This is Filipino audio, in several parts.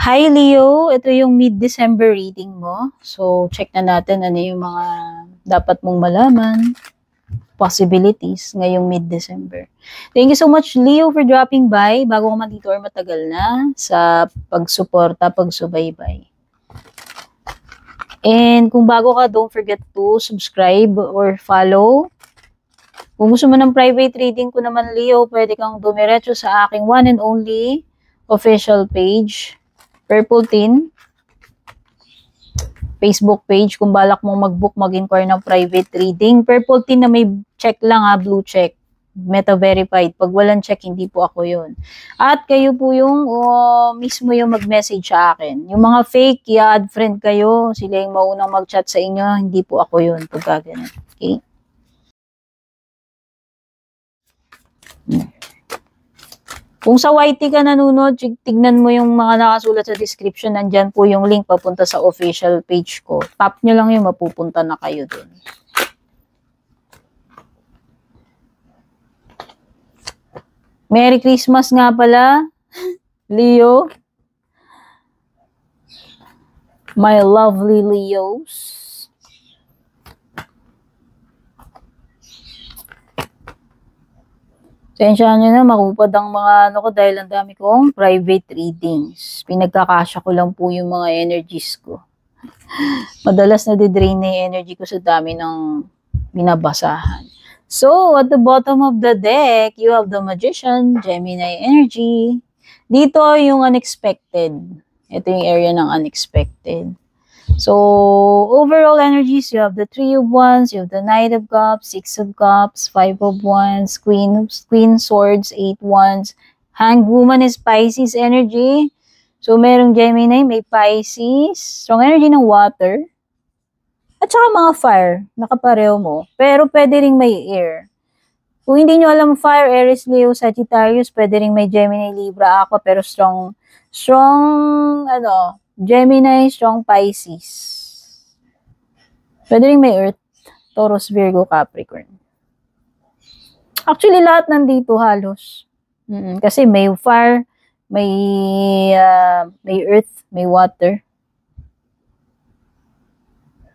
Hi Leo, ito yung mid-December reading mo. So, check na natin ano yung mga dapat mong malaman, possibilities ngayong mid-December. Thank you so much Leo for dropping by bago ka man dito or matagal na sa pagsuporta, pagsubaybay. And kung bago ka, don't forget to subscribe or follow. Kung gusto mo ng private reading ko naman Leo, pwede kang dumiretso sa aking one and only official page. Purple Tin, Facebook page, kung balak mong mag-book, mag-inquire ng private reading. Purple Tin na may check lang ha, blue check, meta-verified. Pag walang check, hindi po ako yun. At kayo po yung mismo yung mag-message sa akin. Yung mga fake, i-add friend kayo, sila yung maunang mag-chat sa inyo, hindi po ako yun. Pagka ganun. Okay? Kung sa YT ka nanonood, tignan mo yung mga nakasulat sa description. Nandyan po yung link papunta sa official page ko. Tap nyo lang yung mapupunta na kayo dun. Merry Christmas nga pala, Leo. My lovely Leos. Tensyahan nyo na, makupad ang mga ano ko dahil ang dami kong private readings. Pinagkakasya ko lang po yung mga energies ko. Madalas na didrain na yung energy ko sa dami ng binabasahan. So, at the bottom of the deck, you have the Magician, Gemini energy. Dito yung unexpected. Ito yung area ng unexpected. So, overall energies, you have the Three of Wands, you have the Knight of Cups, Six of Cups, Five of Wands, Queen Swords, Eight Wands. Hanged Woman is Pisces energy. So, merong Gemini, may Pisces, strong energy ng water. At saka mga fire, nakapareho mo. Pero pwede ring may air. Kung hindi nyo alam fire, Aries, Leo, Sagittarius, pwede ring may Gemini, Libra, Aqua, pero strong, Gemini, strong Pisces. Pwede rin may Earth, Taurus, Virgo, Capricorn. Actually, lahat nandito halos. Kasi may fire, may Earth, may water,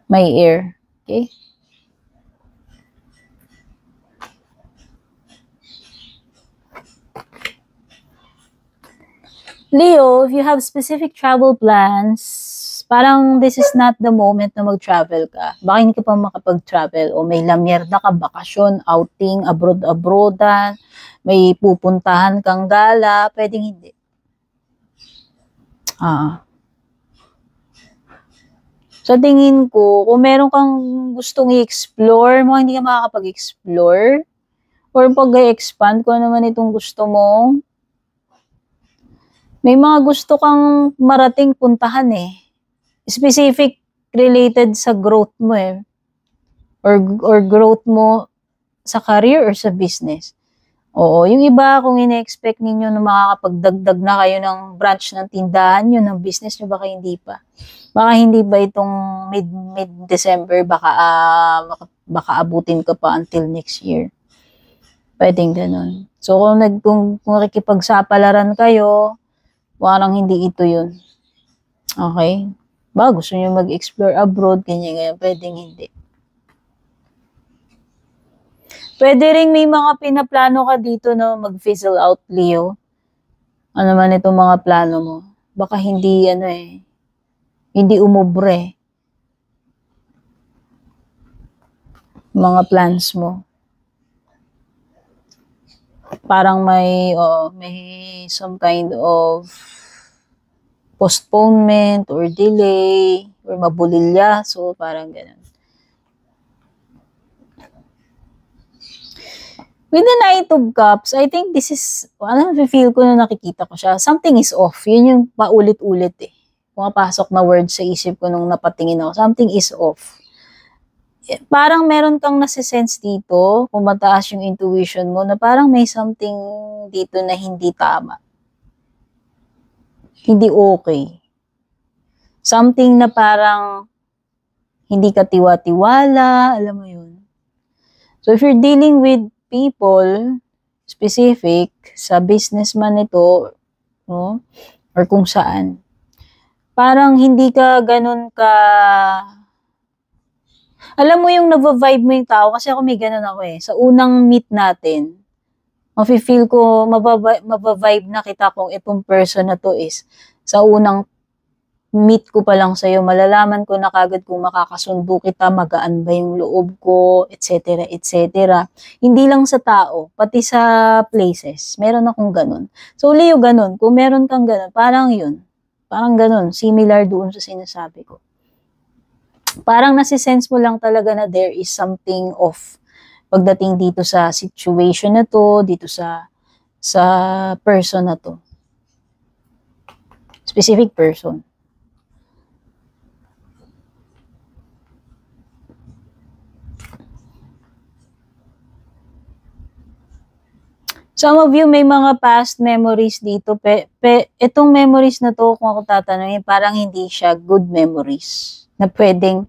may air. Okay? Leo, if you have specific travel plans, parang this is not the moment na mag-travel ka. Baka hindi ka pa makapag-travel o may lamierda ka, bakasyon, outing, abroad-abroadan, may pupuntahan kang gala, pwedeng hindi. Sa tingin ko, kung meron kang gustong i-explore, mo hindi ka makakapag-explore, or pag-expand kung ano man itong gusto mo, may mga gusto kang marating puntahan eh. Specific related sa growth mo eh. Or growth mo sa career or sa business. Oo, yung iba kung ine-expect ninyo na makakapagdagdag na kayo ng branch ng tindahan nyo, ng business nyo, baka hindi pa. Baka hindi ba itong mid-December, baka abutin ka pa until next year. Pwedeng ganun. So kung nakikipagsapalaran kayo, parang hindi ito yun. Okay? Ba, gusto nyo mag-explore abroad, ganyan, pwedeng hindi. Pwede rin may mga pinaplano ka dito na mag-fizzle out, Leo. Ano man itong mga plano mo. Baka hindi, hindi umubre. Mga plans mo. Parang may some kind of postponement or delay or mabulilya. So, parang ganun. With the Knight of Cups, I think this is, feel ko na nakikita ko siya. Something is off. Yun yung paulit-ulit eh. Pumapasok na word sa isip ko nung napatingin ako. Something is off. Parang meron kang nasisense dito, kung mataas yung intuition mo, na parang may something dito na hindi tama. Hindi okay. Something na parang hindi ka tiwa-tiwala, alam mo yun. So if you're dealing with people, specific, sa business man ito, no? Or kung saan, Parang hindi ka ganun ka, alam mo yung nag-vibe mo yung tao, kasi ako may ganun ako eh. Sa unang meet natin, mafe-feel ko, mabavibe na kita kung itong person na to is, sa unang meet ko pa lang sa'yo, malalaman ko na kagad kung makakasundo kita, magaan ba yung loob ko, etc. etc. Hindi lang sa tao, pati sa places, meron akong ganun. So, Leo, ganun. Kung meron kang ganun, parang yun. Parang ganun, similar doon sa sinasabi ko. Parang nasisense mo lang talaga na there is something off pagdating dito sa situation na to, dito sa person na to. Specific person. Some of you may mga past memories dito. Itong memories na to, kung ako tatanungin, parang hindi siya good memories. Na pwedeng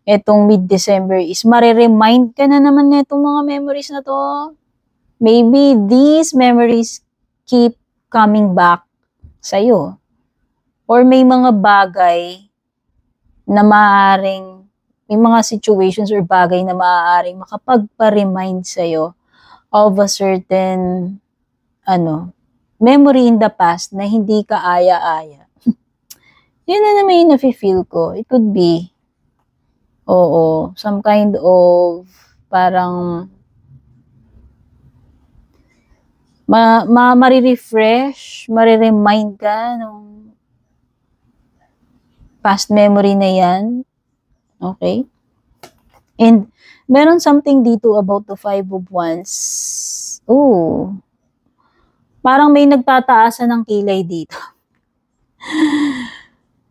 itong mid-December is mariremind ka na naman na itong mga memories na to. Maybe these memories keep coming back sa'yo. Or may mga bagay na maaaring, may mga situations or bagay na maaaring makapagpa-remind sa'yo of a certain memory in the past na hindi ka aya-aya. Yun na naman yung nafe-feel ko. It could be, some kind of parang marirefresh, mariremind ka nung past memory na yan. Okay? And meron something dito about the Five of Wands. Parang may nagtataasan ng kilay dito.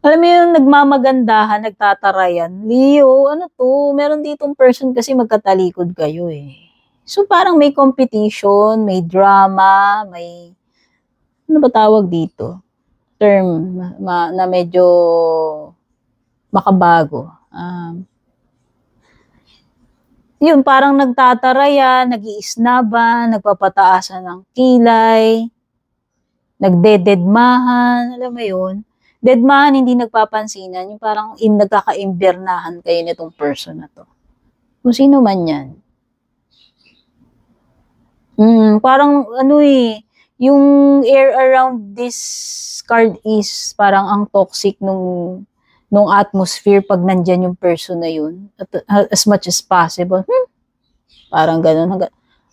Alam mo yung nagmamagandahan, nagtatarayan. Leo, ano to? Meron ditong person kasi magkatalikod kayo eh. So parang may competition, may drama, may, ano ba tawag dito? Term na medyo makabago. Yun, parang nagtataraya, nag-iisnaban, nagpapataasan ng kilay, nagdededmahan, alam mo yun. Dedmahan, hindi nagpapansinan, yung parang nagkakaimbernahan kayo nitong person na to. Kung sino man yan. Parang yung air around this card is parang ang toxic nung atmosphere pag nandyan yung person na yun. As much as possible. Parang ganun.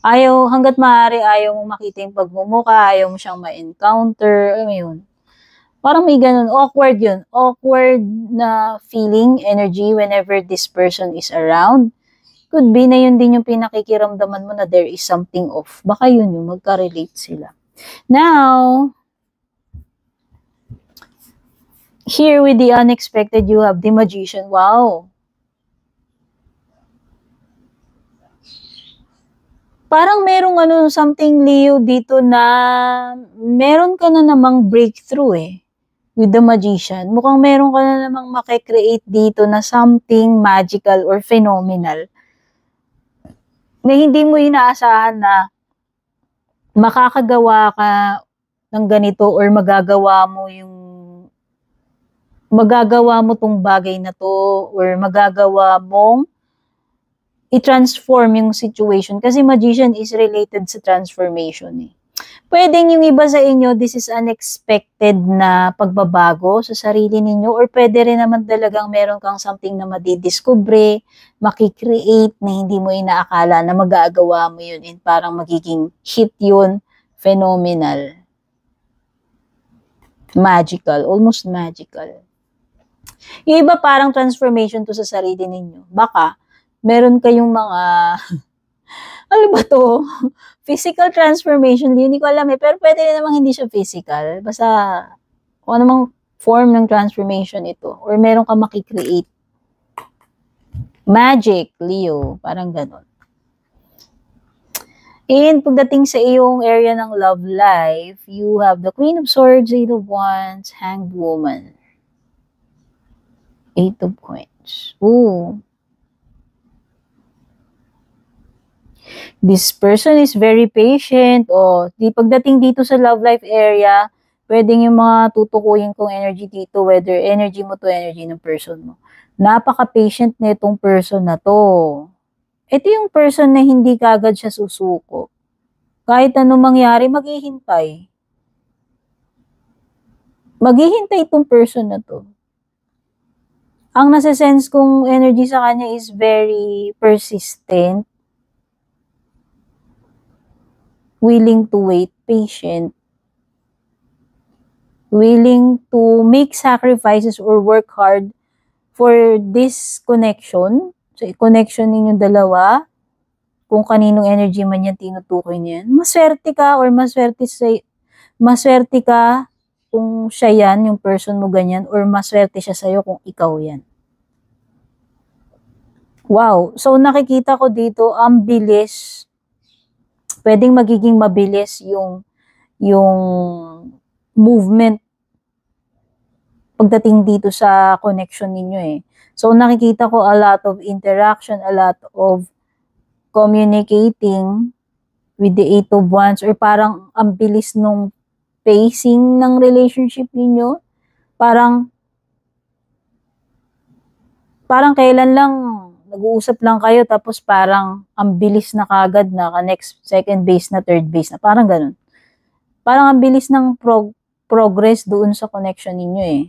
Hanggat maaari, ayaw mo makita yung pagmumuka, ayaw mo siyang ma-encounter, yun. Parang may ganun. Awkward yun. Awkward na feeling, energy whenever this person is around. Could be na yun din yung pinakikiramdaman mo na there is something off. Baka yun yung magka-relate sila. Now, here with the unexpected, you have the Magician. Wow. Parang merong something, Leo, dito na meron ka na namang breakthrough eh. With the Magician. Mukhang meron ka na namang makikreate dito na something magical or phenomenal. Na hindi mo inaasahan na makakagawa ka ng ganito or magagawa mo tong bagay na to or magagawa mong i-transform yung situation. Kasi Magician is related sa transformation eh. Pwedeng yung iba sa inyo, this is unexpected na pagbabago sa sarili ninyo or pwede rin naman talagang meron kang something na madidiscover, makikreate na hindi mo inaakala na magagawa mo yun and parang magiging hit yun, phenomenal. Magical, almost magical. Yung iba parang transformation to sa sarili ninyo. Baka meron kayong mga ano ba to? Physical transformation, hindi ko alam eh. Pero pwede rin namang hindi siya physical. Basta, kung anumang form ng transformation ito. Or meron ka makikreate. Magic, Leo. Parang ganon. And pagdating sa iyong area ng love life, you have the Queen of Swords, Eight of Wands, Hanged Woman. Eight of Coins. This person is very patient. Pagdating dito sa love life area, pwedeng yung mga tutukuyin kong energy dito, whether energy mo to, energy ng person mo. Napaka-patient na itong person na to. Ito yung person na hindi kagad siya susuko. Kahit anong mangyari, maghihintay. Maghihintay itong person na to. Ang nasa-sense kong energy sa kanya is very persistent, willing to wait, patient, willing to make sacrifices or work hard for this connection. So, connection ninyong dalawa, kung kaninong energy man yan tinutukoy niyan. Maswerte ka or maswerte ka kung siya yan, yung person mo ganyan, or maswerte siya sa'yo kung ikaw yan. Wow. So, nakikita ko dito, ang bilis. Pwedeng magiging mabilis yung movement pagdating dito sa connection ninyo eh. So, nakikita ko a lot of interaction, a lot of communicating with the Eight of Wands, or parang ang bilis nung pacing ng relationship ninyo. Parang kailan lang nag-uusap lang kayo, tapos parang ang bilis na kagad na next, second base na, third base na. Parang ganun. Parang ang bilis ng progress doon sa connection ninyo eh.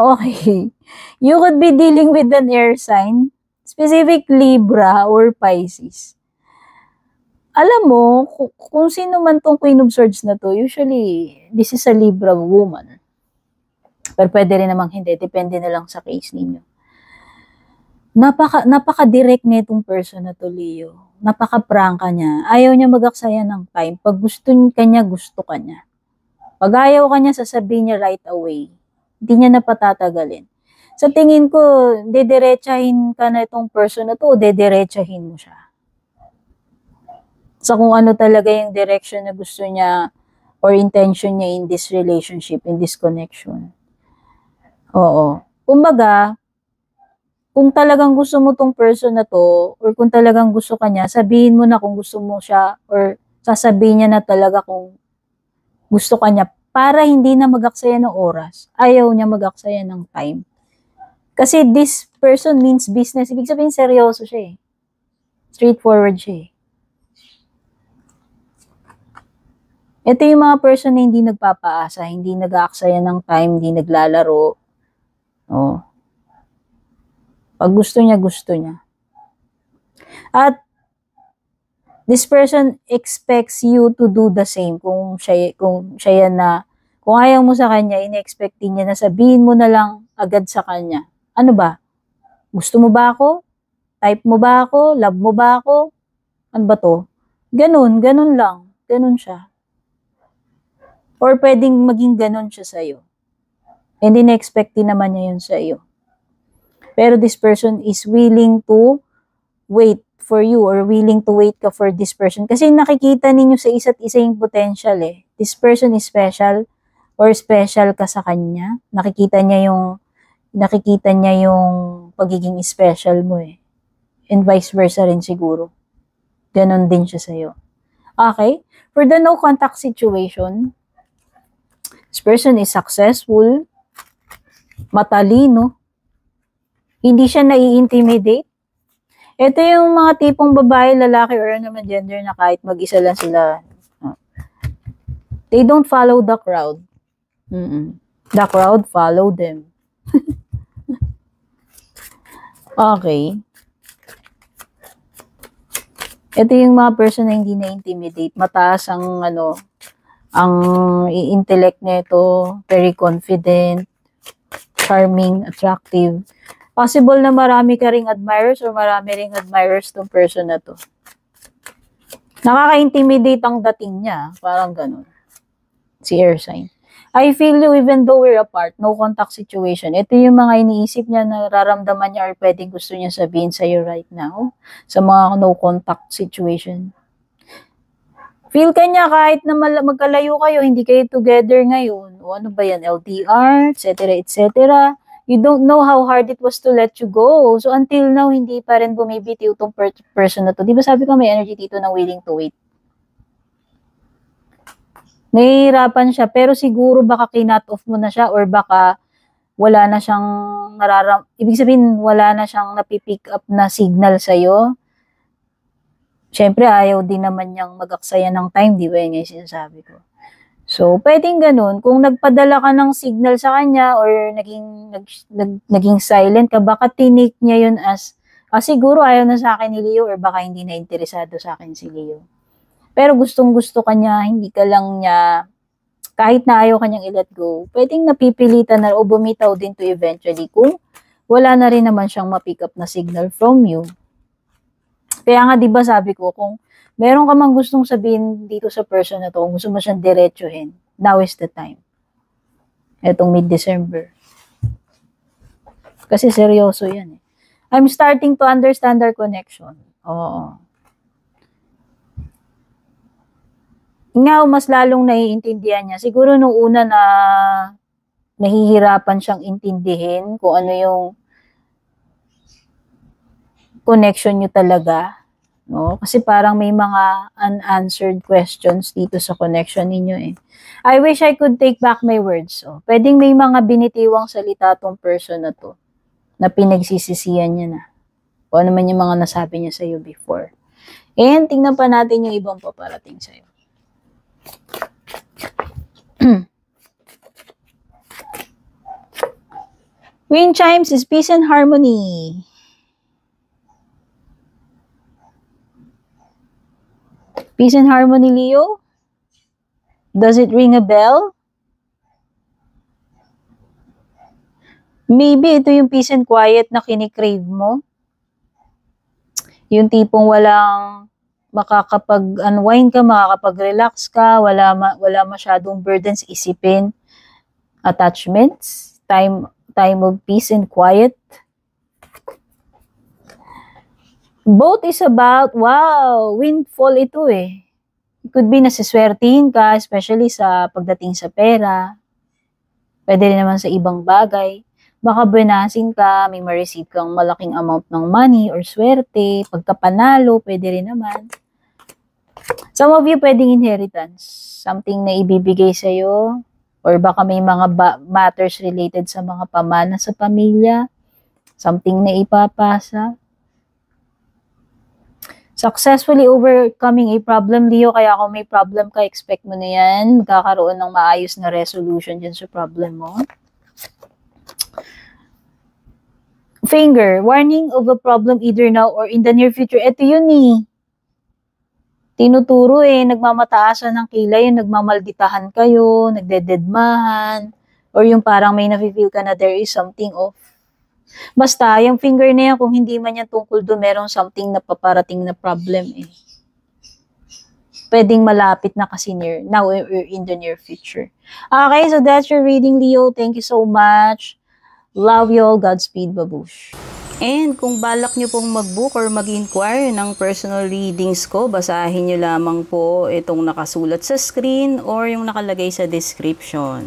Okay. You could be dealing with an air sign, specific Libra or Pisces. Alam mo, kung sino man tong Queen of Swords na to, usually, this is a Libra woman. Pero pwede rin namang hindi. Depende na lang sa case ninyo. Napaka-direct na itong person na to, Leo. Napaka-prangka niya. Ayaw niya mag-aksaya ng time. Pag gusto niya, gusto ka niya. Pag ayaw ka niya, sasabihin niya right away. Hindi niya na patatagalin. Sa tingin ko, dediretsahin ka na itong person na to, o dediretsahin mo siya. Sa kung ano talaga yung direction na gusto niya or intention niya in this relationship, in this connection. Oo. Kumbaga, kung talagang gusto mo tong person na to, or kung talagang gusto ka niya, sabihin mo na kung gusto mo siya, or sasabihin niya na talaga kung gusto ka niya, para hindi na mag-aksaya ng oras. Ayaw niya mag-aksaya ng time. Kasi this person means business. Ibig sabihin, seryoso siya eh. Straightforward siya eh. Ito yung mga person na hindi nagpapaasa, hindi nag-aaksaya ng time, hindi naglalaro. Oh. Pag gusto niya, gusto niya. At this person expects you to do the same. Kung siya yan na, kung ayaw mo sa kanya, in-expect niya na sabihin mo na lang agad sa kanya. Ano ba? Gusto mo ba ako? Type mo ba ako? Love mo ba ako? Ano ba to? Ganun lang. Ganun siya. Or pwedeng maging ganun siya sa'yo. And in-expect din naman niya yun sa'yo. Pero this person is willing to wait for you, or willing to wait ka for this person. Kasi nakikita ninyo sa isa't isa yung potential eh. This person is special, or special ka sa kanya. Nakikita niya yung pagiging special mo eh. And vice versa rin siguro. Ganon din siya sa'yo. Okay? For the no contact situation, this person is successful, matalino, hindi siya nai-intimidate. Ito yung mga tipong babae, lalaki, or naman gender na kahit mag-isa lang sila. They don't follow the crowd. The crowd follow them. Okay. Ito yung mga person na hindi na-intimidate. Mataas ang ang intellect nito, very confident, charming, attractive. Possible na marami ka ring admirers, or marami ring admirers tong person na to. Nakaka-intimidate ang dating niya. Parang ganun. Si air sign. I feel you even though we're apart, no contact situation. Ito yung mga iniisip niya, nararamdaman niya, or pwedeng gusto niya sabihin sa'yo right now sa mga no contact situation. Feel ka niya kahit na magkalayo kayo, hindi kayo together ngayon. O ano ba yan, LDR, etc., etc. You don't know how hard it was to let you go. So until now, hindi pa rin bumibitiw itong person na to. Di ba sabi ko may energy dito na willing to wait? Nahihirapan siya, pero siguro baka kinut off mo na siya or baka wala na siyang ibig sabihin, wala na siyang napipick up na signal sa'yo. Siyempre, ayaw din naman niyang mag-aksaya ng time, di ba? Yun nga yung sinasabi ko. So, pwedeng ganun. Kung nagpadala ka ng signal sa kanya or naging silent ka, baka tinake niya yun as, siguro ayaw na sa akin ni Leo or baka hindi na interesado sa akin si Leo. Pero gustong-gusto ka niya, hindi ka lang niya, kahit na ayaw kanyang i-let go, pwedeng napipilitan na o bumitaw din to eventually kung wala na rin naman siyang ma-pick up na signal from you. Kaya nga 'di ba sabi ko, kung meron ka mang gustong sabihin dito sa person na to, kung gusto mo siyang diretsuhin, now is the time. Etong mid-December. Kasi seryoso yan eh. I'm starting to understand our connection. Oo. Nga, mas lalong naiintindihan niya. Siguro nung una na nahihirapan siyang intindihin kung ano yung connection nyo talaga. No? Kasi parang may mga unanswered questions dito sa connection ninyo eh. I wish I could take back my words. Oh. Pwedeng may mga binitiwang salita tong person na to na pinagsisisihan niya na. O ano man yung mga nasabi niya sa'yo before. And tingnan pa natin yung ibang paparating sa'yo. Wind chimes is peace and harmony. Peace and harmony, Leo? Does it ring a bell? Maybe ito yung peace and quiet na kinikrave mo. Yung tipong walang makakapag-unwind ka, makakapag-relax ka, wala masyadong burdens isipin, attachments, time of peace and quiet. Both is about, wow, windfall ito eh. It could be nasiswertihin ka, especially sa pagdating sa pera. Pwede rin naman sa ibang bagay. Baka bonasin ka, may ma-receive kang malaking amount ng money or swerte. Pagkapanalo, pwede rin naman. Some of you pwedeng inheritance. Something na ibibigay sa'yo. Or baka may mga matters related sa mga pamana sa pamilya. Something na ipapasa. Successfully overcoming a problem, Leo. Kaya kung may problem ka, expect mo na yan. Magkakaroon ng maayos na resolution dyan sa problem mo. Finger, warning of a problem either now or in the near future. Ito yun eh. Tinuturo eh, nagmamataasan ng kilay, yung nagmamalditahan kayo, nagdededmahan, or yung parang may nafe-feel ka na there is something off. Basta, yung finger na yan, kung hindi man yan tungkol doon, merong something na paparating na problem eh. Pwedeng malapit na kasi now or in the near future. Okay, so that's your reading, Leo. Thank you so much. Love you all. Godspeed, babush. And kung balak nyo pong mag-book or mag-inquire ng personal readings ko, basahin nyo lamang po itong nakasulat sa screen or yung nakalagay sa description.